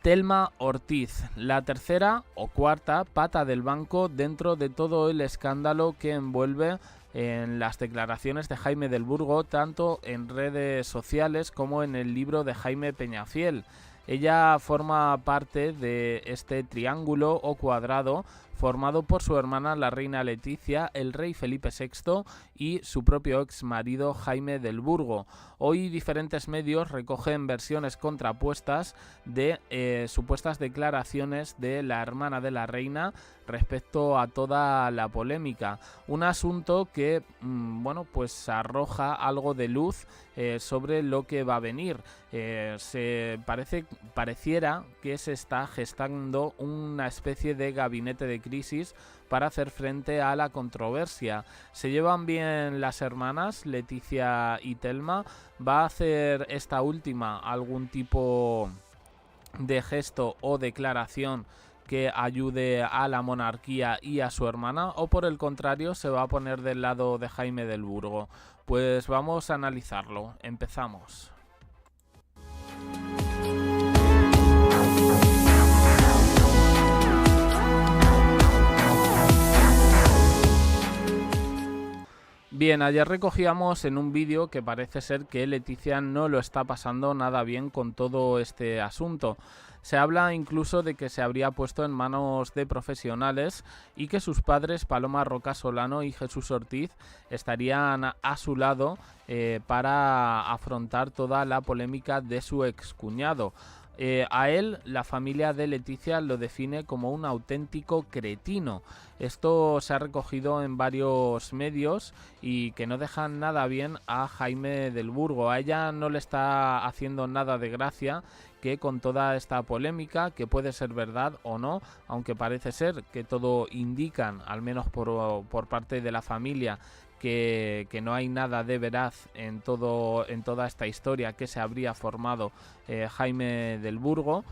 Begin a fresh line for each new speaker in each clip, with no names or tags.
Thelma Ortiz, la tercera o cuarta pata del banco dentro de todo el escándalo que envuelve en las declaraciones de Jaime del Burgo, tanto en redes sociales como en el libro de Jaime Peñafiel. Ella forma parte de este triángulo o cuadrado formado por su hermana la reina Leticia, el rey Felipe VI y su propio ex marido Jaime del Burgo. Hoy diferentes medios recogen versiones contrapuestas de supuestas declaraciones de la hermana de la reina respecto a toda la polémica. Un asunto que pues arroja algo de luz sobre lo que va a venir. Pareciera que se está gestando una especie de gabinete de crisis para hacer frente a la controversia. ¿Se llevan bien las hermanas Leticia y Thelma? ¿Va a hacer esta última algún tipo de gesto o declaración que ayude a la monarquía y a su hermana, o por el contrario se va a poner del lado de Jaime del Burgo? Pues vamos a analizarlo. Empezamos. Bien, ayer recogíamos en un vídeo que parece ser que Leticia no lo está pasando nada bien con todo este asunto. Se habla incluso de que se habría puesto en manos de profesionales y que sus padres, Paloma Roca Solano y Jesús Ortiz, estarían a su lado para afrontar toda la polémica de su excuñado. A él, la familia de Leticia lo define como un auténtico cretino. Esto se ha recogido en varios medios y que no dejan nada bien a Jaime del Burgo. A ella no le está haciendo nada de gracia que con toda esta polémica, que puede ser verdad o no, aunque parece ser que todo indican, al menos por parte de la familia, que no hay nada de veraz en toda esta historia que se habría formado Jaime del Burgo.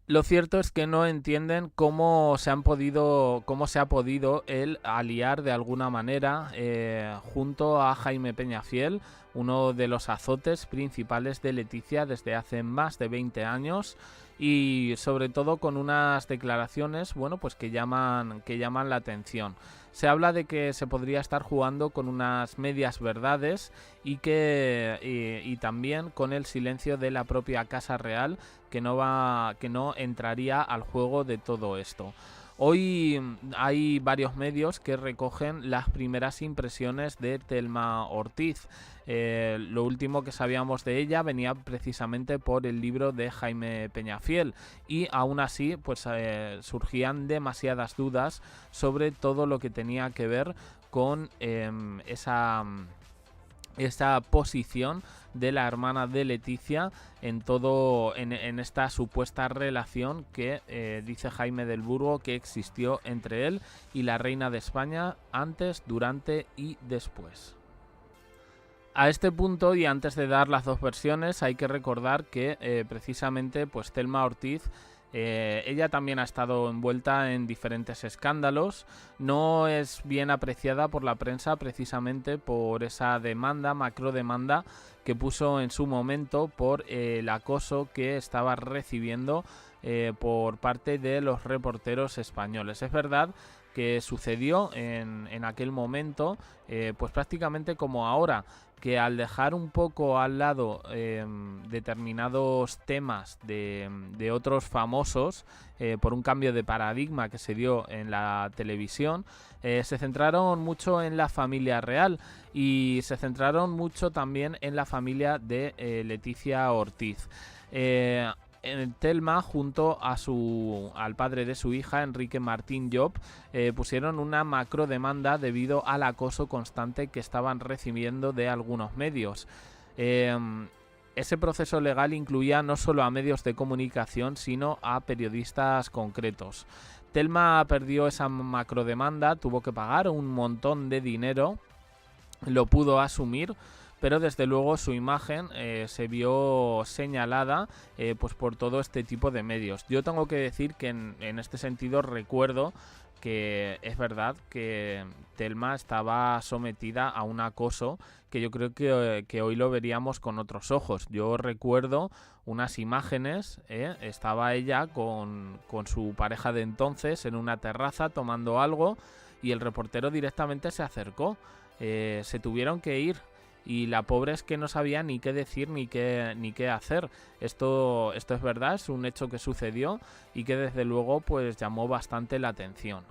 Lo cierto es que no entienden cómo se ha podido él aliar de alguna manera junto a Jaime Peñafiel, uno de los azotes principales de Leticia desde hace más de 20 años, y sobre todo con unas declaraciones, que llaman la atención. Se habla de que se podría estar jugando con unas medias verdades y también con el silencio de la propia Casa Real, que no entraría al juego de todo esto. Hoy hay varios medios que recogen las primeras impresiones de Thelma Ortiz. Lo último que sabíamos de ella venía precisamente por el libro de Jaime Peñafiel, y aún así surgían demasiadas dudas sobre todo lo que tenía que ver con esa posición de la hermana de Leticia en esta supuesta relación que dice Jaime del Burgo que existió entre él y la reina de España antes, durante y después. A este punto, y antes de dar las dos versiones, hay que recordar que precisamente Thelma Ortiz, ella también ha estado envuelta en diferentes escándalos. No es bien apreciada por la prensa precisamente por esa macrodemanda que puso en su momento por el acoso que estaba recibiendo por parte de los reporteros españoles. Es verdad que sucedió en aquel momento, prácticamente como ahora, que al dejar un poco al lado determinados temas de otros famosos, por un cambio de paradigma que se dio en la televisión, se centraron mucho en la familia real y se centraron mucho también en la familia de Leticia Ortiz. Thelma, junto a al padre de su hija, Enrique Martín Llop, pusieron una macrodemanda debido al acoso constante que estaban recibiendo de algunos medios. Ese proceso legal incluía no solo a medios de comunicación, sino a periodistas concretos. Thelma perdió esa macrodemanda, tuvo que pagar un montón de dinero, lo pudo asumir, pero desde luego su imagen se vio señalada por todo este tipo de medios. Yo tengo que decir que en este sentido recuerdo que es verdad que Thelma estaba sometida a un acoso que yo creo que hoy lo veríamos con otros ojos. Yo recuerdo unas imágenes, estaba ella con su pareja de entonces en una terraza tomando algo y el reportero directamente se acercó. Se tuvieron que ir y la pobre es que no sabía ni qué decir ni qué hacer. Esto es verdad, es un hecho que sucedió y que desde luego pues llamó bastante la atención.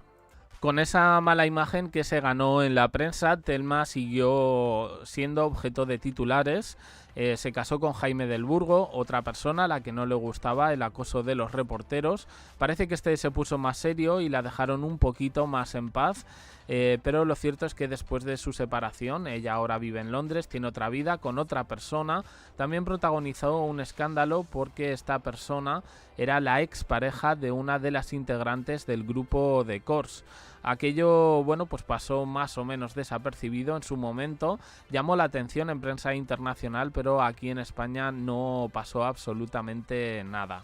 Con esa mala imagen que se ganó en la prensa, Thelma siguió siendo objeto de titulares. Se casó con Jaime del Burgo, otra persona a la que no le gustaba el acoso de los reporteros. Parece que este se puso más serio y la dejaron un poquito más en paz. Pero lo cierto es que después de su separación, ella ahora vive en Londres, tiene otra vida con otra persona. También protagonizó un escándalo porque esta persona era la expareja de una de las integrantes del grupo The Corrs. Aquello, bueno, pues pasó más o menos desapercibido en su momento, llamó la atención en prensa internacional, pero aquí en España no pasó absolutamente nada.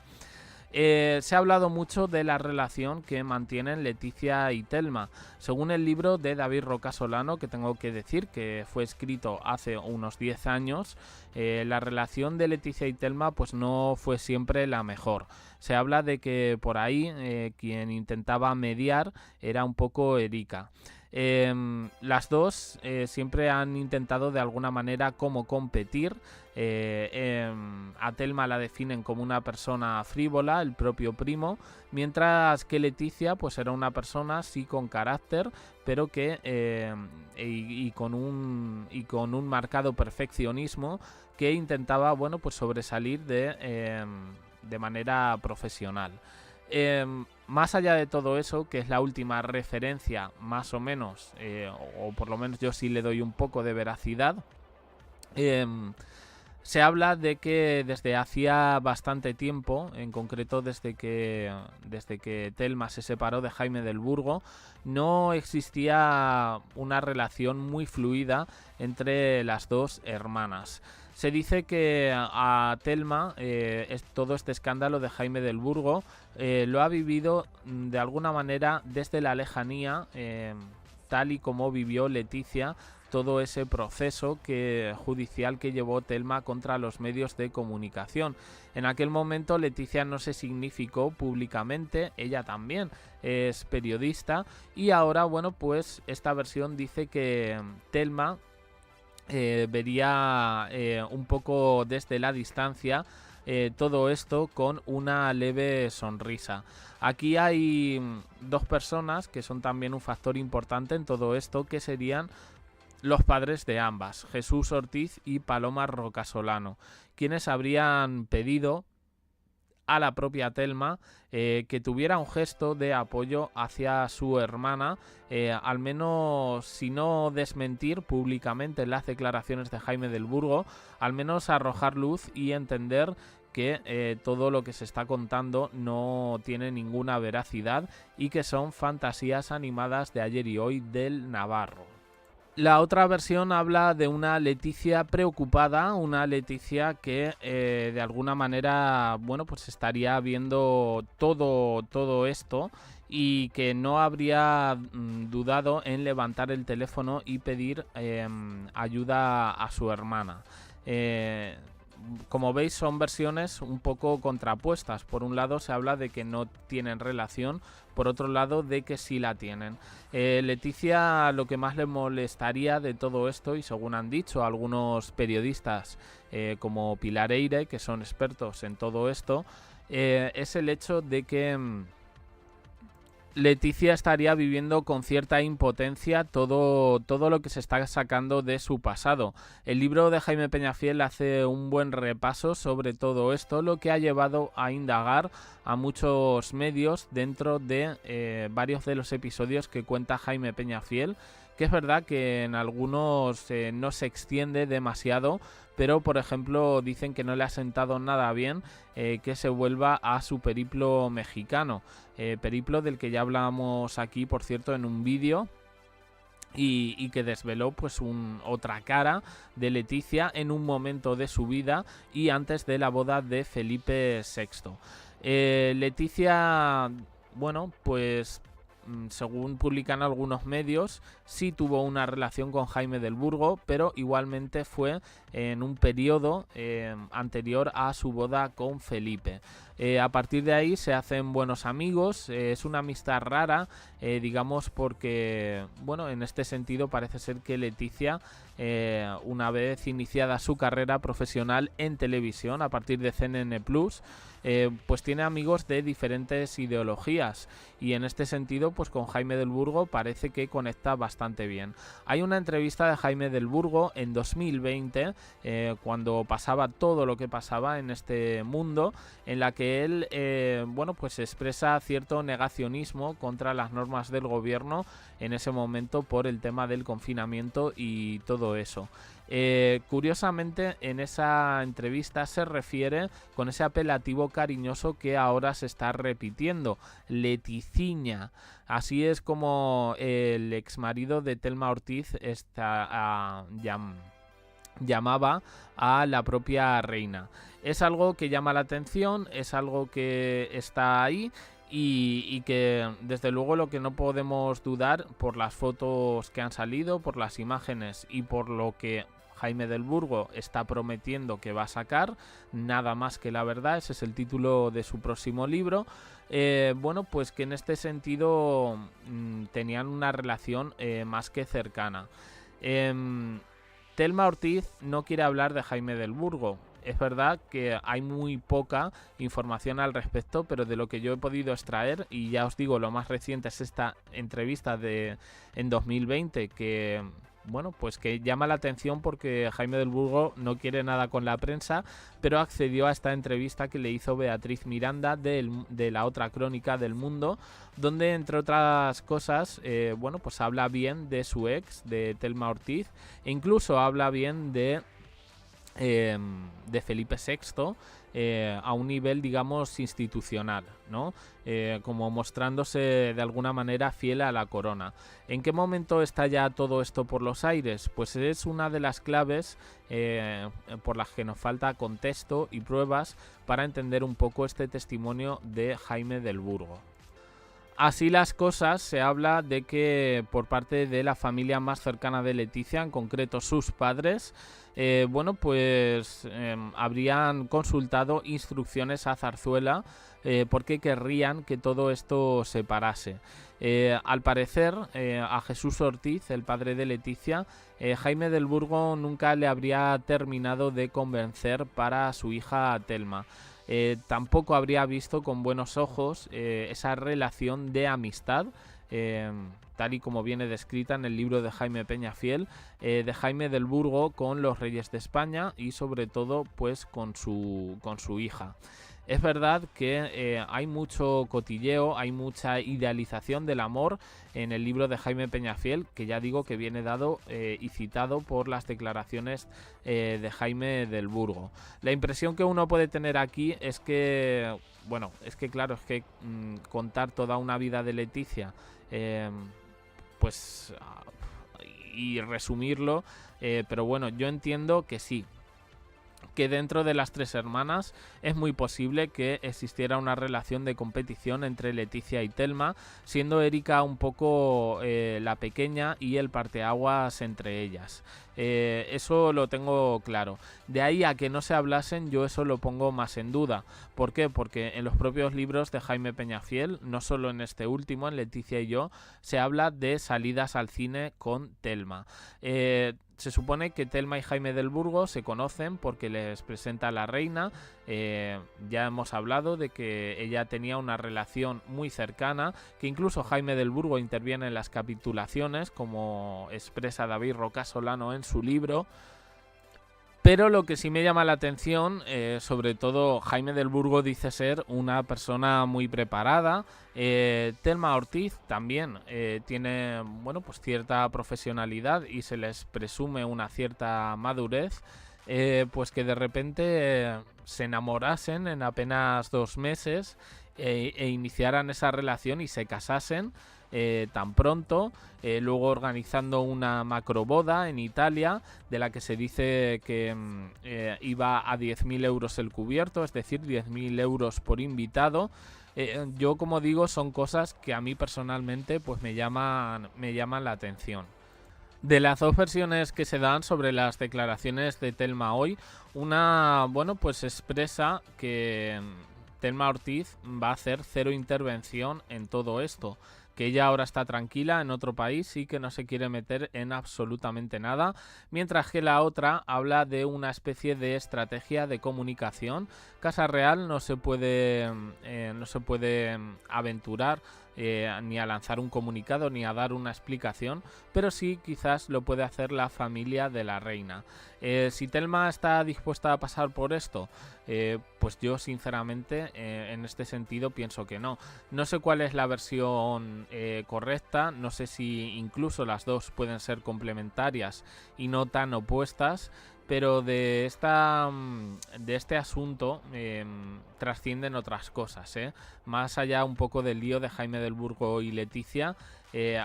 Se ha hablado mucho de la relación que mantienen Leticia y Thelma. Según el libro de David Roca Solano, que tengo que decir que fue escrito hace unos 10 años, la relación de Leticia y Thelma pues no fue siempre la mejor. Se habla de que por ahí quien intentaba mediar era un poco Erika. Las dos siempre han intentado de alguna manera como competir. A Thelma la definen como una persona frívola, el propio primo, mientras que Leticia pues era una persona sí con carácter, pero que y con un marcado perfeccionismo que intentaba, bueno, pues sobresalir de manera profesional. Más allá de todo eso, que es la última referencia más o menos, o por lo menos yo sí le doy un poco de veracidad, se habla de que desde hacía bastante tiempo, en concreto desde que Thelma se separó de Jaime del Burgo, no existía una relación muy fluida entre las dos hermanas. Se dice que a Thelma todo este escándalo de Jaime del Burgo lo ha vivido de alguna manera desde la lejanía, tal y como vivió Leticia todo ese proceso judicial que llevó Thelma contra los medios de comunicación. En aquel momento Leticia no se significó públicamente, ella también es periodista, y ahora, bueno, pues esta versión dice que Thelma vería un poco desde la distancia todo esto con una leve sonrisa. Aquí hay dos personas que son también un factor importante en todo esto, que serían los padres de ambas, Jesús Ortiz y Paloma Rocasolano, quienes habrían pedido a la propia Thelma que tuviera un gesto de apoyo hacia su hermana, al menos, si no desmentir públicamente las declaraciones de Jaime del Burgo, al menos arrojar luz y entender que todo lo que se está contando no tiene ninguna veracidad y que son fantasías animadas de ayer y hoy del Navarro. La otra versión habla de una Leticia preocupada, una Leticia que de alguna manera, bueno, pues estaría viendo todo esto y que no habría dudado en levantar el teléfono y pedir ayuda a su hermana. Como veis, son versiones un poco contrapuestas. Por un lado se habla de que no tienen relación, por otro lado de que sí la tienen. Leticia, lo que más le molestaría de todo esto, y según han dicho algunos periodistas como Pilar Eyre, que son expertos en todo esto, es el hecho de que Leticia estaría viviendo con cierta impotencia todo lo que se está sacando de su pasado. El libro de Jaime Peñafiel hace un buen repaso sobre todo esto, lo que ha llevado a indagar a muchos medios dentro de varios de los episodios que cuenta Jaime Peñafiel, que es verdad que en algunos no se extiende demasiado, pero por ejemplo dicen que no le ha sentado nada bien que se vuelva a su periplo mexicano, periplo del que ya hablábamos aquí, por cierto, en un vídeo, y que desveló pues otra cara de Leticia en un momento de su vida y antes de la boda de Felipe VI. Leticia, bueno, pues según publican algunos medios, sí tuvo una relación con Jaime del Burgo, pero igualmente fue en un periodo anterior a su boda con Felipe. A partir de ahí se hacen buenos amigos, es una amistad rara, digamos, porque, bueno, en este sentido parece ser que Leticia, una vez iniciada su carrera profesional en televisión a partir de CNN Plus, pues tiene amigos de diferentes ideologías, y en este sentido pues con Jaime del Burgo parece que conecta bastante bien. Hay una entrevista de Jaime del Burgo en 2020, cuando pasaba todo lo que pasaba en este mundo, en la que él bueno, pues expresa cierto negacionismo contra las normas del gobierno en ese momento por el tema del confinamiento y todo eso. Curiosamente, en esa entrevista se refiere con ese apelativo cariñoso que ahora se está repitiendo, Leticiña. Así es como el exmarido de Thelma Ortiz llamaba a la propia reina. Es algo que llama la atención, es algo que está ahí, y que desde luego lo que no podemos dudar, por las fotos que han salido, por las imágenes y por lo que Jaime del Burgo está prometiendo que va a sacar, Nada más que la verdad, ese es el título de su próximo libro, bueno, pues que en este sentido tenían una relación más que cercana. Thelma Ortiz no quiere hablar de Jaime del Burgo. Es verdad que hay muy poca información al respecto, pero de lo que yo he podido extraer, y ya os digo, lo más reciente es esta entrevista en 2020, que, bueno, pues que llama la atención porque Jaime del Burgo no quiere nada con la prensa, pero accedió a esta entrevista que le hizo Beatriz Miranda de la otra crónica del Mundo, donde entre otras cosas, bueno, pues habla bien de su ex, de Thelma Ortiz, e incluso habla bien de Felipe VI, a un nivel, digamos, institucional, ¿no? Como mostrándose de alguna manera fiel a la corona. ¿En qué momento está ya todo esto por los aires? Pues es una de las claves por las que nos falta contexto y pruebas para entender un poco este testimonio de Jaime del Burgo. Así las cosas, se habla de que por parte de la familia más cercana de Leticia, en concreto sus padres, bueno, pues habrían consultado instrucciones a Zarzuela porque querrían que todo esto se parase. Al parecer, a Jesús Ortiz, el padre de Leticia, Jaime del Burgo nunca le habría terminado de convencer para su hija Thelma. Tampoco habría visto con buenos ojos esa relación de amistad, tal y como viene descrita en el libro de Jaime Peñafiel, de Jaime del Burgo con los reyes de España y sobre todo pues con su hija. Es verdad que hay mucho cotilleo, hay mucha idealización del amor en el libro de Jaime Peñafiel, que ya digo que viene dado y citado por las declaraciones de Jaime del Burgo. La impresión que uno puede tener aquí es que, bueno, es que claro, es que contar toda una vida de Leticia, pues, y resumirlo, pero bueno, yo entiendo que sí, que dentro de las tres hermanas es muy posible que existiera una relación de competición entre Leticia y Thelma, siendo Erika un poco la pequeña y el parteaguas entre ellas. Eso lo tengo claro. De ahí a que no se hablasen, yo eso lo pongo más en duda. ¿Por qué? Porque en los propios libros de Jaime Peñafiel, no solo en este último, en Leticia y yo, se habla de salidas al cine con Thelma. Se supone que Thelma y Jaime del Burgo se conocen porque les presenta a la reina. Ya hemos hablado de que ella tenía una relación muy cercana, que incluso Jaime del Burgo interviene en las capitulaciones, como expresa David Rocasolano en su libro. Pero lo que sí me llama la atención, sobre todo Jaime del Burgo dice ser una persona muy preparada. Thelma Ortiz también tiene, bueno, pues cierta profesionalidad y se les presume una cierta madurez. Pues que de repente se enamorasen en apenas 2 meses e iniciaran esa relación y se casasen. tan pronto, luego organizando una macroboda en Italia, de la que se dice que iba a 10.000 euros el cubierto, es decir, 10.000 euros por invitado. Yo, como digo, son cosas que a mí personalmente pues me llaman la atención. De las dos versiones que se dan sobre las declaraciones de Thelma hoy, una, bueno, pues expresa que Thelma Ortiz va a hacer cero intervención en todo esto, que ella ahora está tranquila en otro país y que no se quiere meter en absolutamente nada, mientras que la otra habla de una especie de estrategia de comunicación. Casa Real no se puede aventurar ni a lanzar un comunicado ni a dar una explicación, pero sí quizás lo puede hacer la familia de la reina. Si Thelma está dispuesta a pasar por esto, pues yo sinceramente en este sentido pienso que no. No sé cuál es la versión correcta, no sé si incluso las dos pueden ser complementarias y no tan opuestas, pero de este asunto trascienden otras cosas, más allá un poco del lío de Jaime del Burgo y Leticia.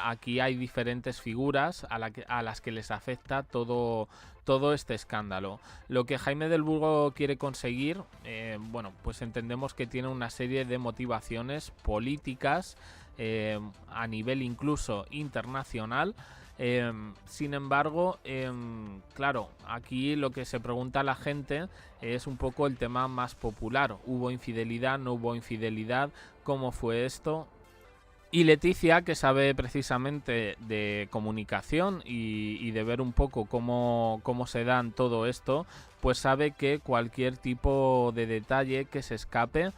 Aquí hay diferentes figuras a las que les afecta todo este escándalo. Lo que Jaime del Burgo quiere conseguir, bueno, pues entendemos que tiene una serie de motivaciones políticas a nivel incluso internacional. Sin embargo, claro, aquí lo que se pregunta a la gente es un poco el tema más popular. ¿Hubo infidelidad? ¿No hubo infidelidad? ¿Cómo fue esto? Y Leticia, que sabe precisamente de comunicación y de ver un poco cómo se dan todo esto, pues sabe que cualquier tipo de detalle que se escape,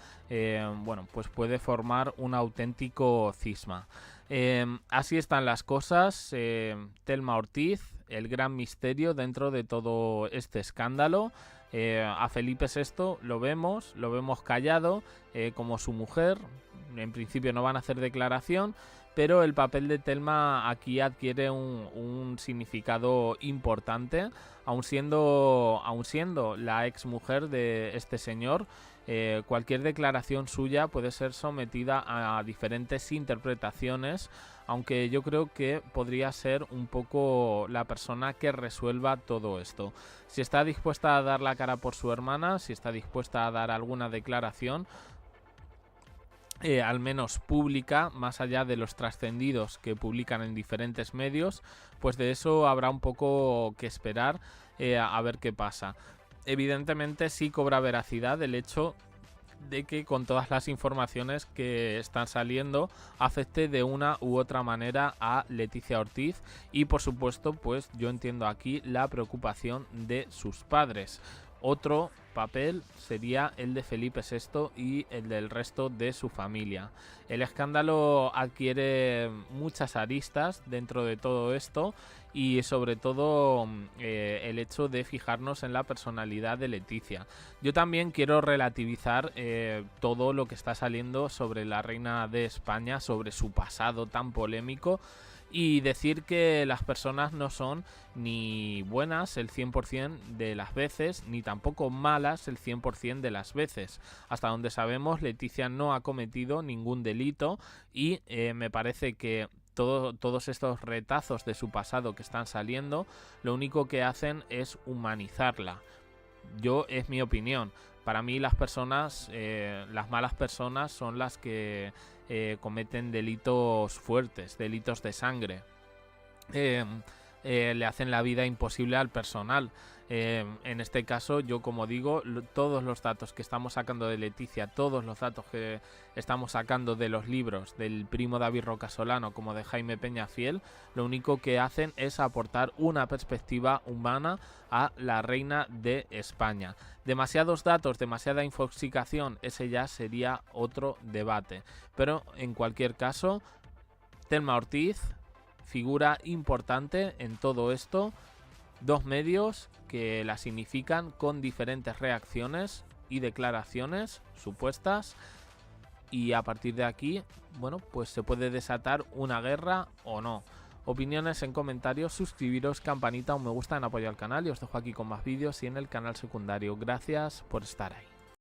bueno, pues puede formar un auténtico cisma. Así están las cosas. Thelma Ortiz, el gran misterio dentro de todo este escándalo. A Felipe VI lo vemos callado, como su mujer. En principio no van a hacer declaración, pero el papel de Thelma aquí adquiere un significado importante, aun siendo la ex mujer de este señor. Cualquier declaración suya puede ser sometida a diferentes interpretaciones, aunque yo creo que podría ser un poco la persona que resuelva todo esto. Si está dispuesta a dar la cara por su hermana, si está dispuesta a dar alguna declaración, al menos pública, más allá de los trascendidos que publican en diferentes medios, pues de eso habrá un poco que esperar a ver qué pasa. Evidentemente sí cobra veracidad el hecho de que con todas las informaciones que están saliendo afecte de una u otra manera a Leticia Ortiz, y por supuesto pues yo entiendo aquí la preocupación de sus padres. Otro papel sería el de Felipe VI y el del resto de su familia. El escándalo adquiere muchas aristas dentro de todo esto, y sobre todo el hecho de fijarnos en la personalidad de Leticia. Yo también quiero relativizar todo lo que está saliendo sobre la reina de España, sobre su pasado tan polémico, y decir que las personas no son ni buenas el 100% de las veces, ni tampoco malas el 100% de las veces. Hasta donde sabemos, Leticia no ha cometido ningún delito, y me parece que todos estos retazos de su pasado que están saliendo, lo único que hacen es humanizarla. Es mi opinión. Para mí las malas personas son las que cometen delitos fuertes, delitos de sangre. Le hacen la vida imposible al personal. En este caso, yo, como digo, todos los datos que estamos sacando de Leticia, todos los datos que estamos sacando de los libros del primo David Rocasolano como de Jaime Peñafiel, lo único que hacen es aportar una perspectiva humana a la reina de España. Demasiados datos, demasiada infoxicación, ese ya sería otro debate. Pero en cualquier caso, Thelma Ortiz, figura importante en todo esto. Dos medios que la significan con diferentes reacciones y declaraciones supuestas, y a partir de aquí, bueno, pues se puede desatar una guerra o no. Opiniones en comentarios, suscribiros, campanita, un me gusta en apoyo al canal, y os dejo aquí con más vídeos y en el canal secundario. Gracias por estar ahí.